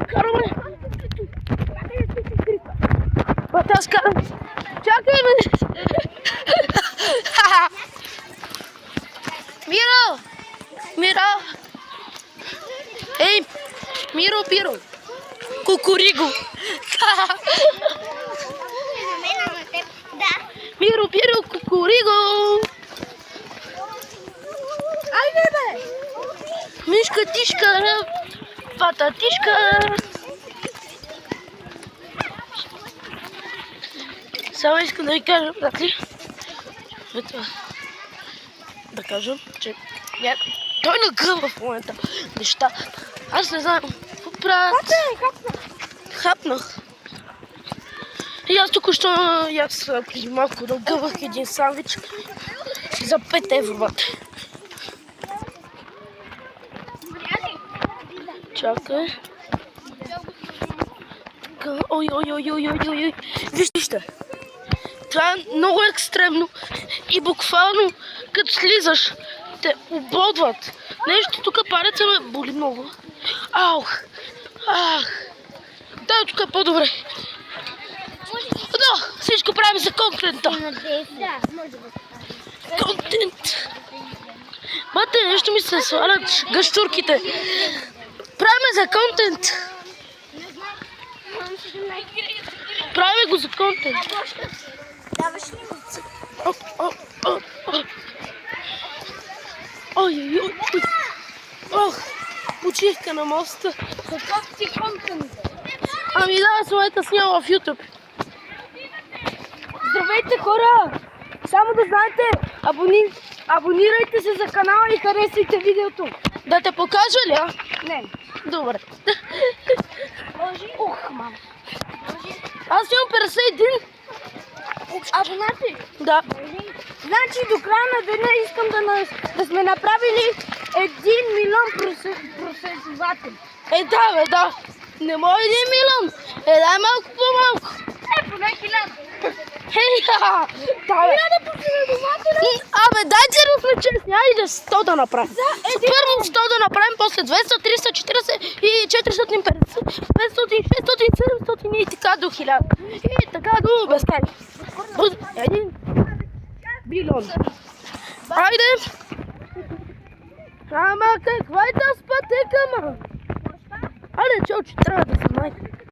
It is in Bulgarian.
караме. Бата, аз карам. Чакай, бе. Миро! Миро! Ей, Миро, Пиро! Кукуриго! Миро, Пиро, Кукуриго! Айде, бе! Мишка, тишка, пататишка! Само искам да ви кажа, братли, да кажем, че той нагъва в момента неща. Аз не знам какво правят. Хапнах. И аз току-що преди малко нагъвах един сандвич за 5 евро, бате. Чакай. Ой. Вижте. Това е много екстремно и буквално като слизаш те ободват. Нещо тук пареца ме боли много. Ах. Да, тук е по-добре. Да, всичко правим за контента. Контент. Бате, нещо ми се свалят гащурките. Правим за контент. Правим го за контент. Даваш ли му? Ой. Ох, почивка на моста. Какъв ти контент? Ами да, в момента снимам в YouTube. Здравейте, хора! Само да знаете, абонирайте се за канала и харесайте видеото. Да те покажа ли, а? Не. Добре. Ух, мама. Аз имам 51. Абонати? Да. Значи до края на деня искам да сме направили 1 милион проследователи. Да. Не може 1 милион. Дай малко по-малко. Поне 1000. Да, бе. 1000 последователи. Абе, дайте да сме честни. Айде 100 да направим. Първо 100 да направим, после 200, 300, 40 и 450, 500, 600, 700 и така до 1000. И така до безкрай. 1 милион. Айде. Ама каква е тази пътека, ма? Айде, че трябва да се майка.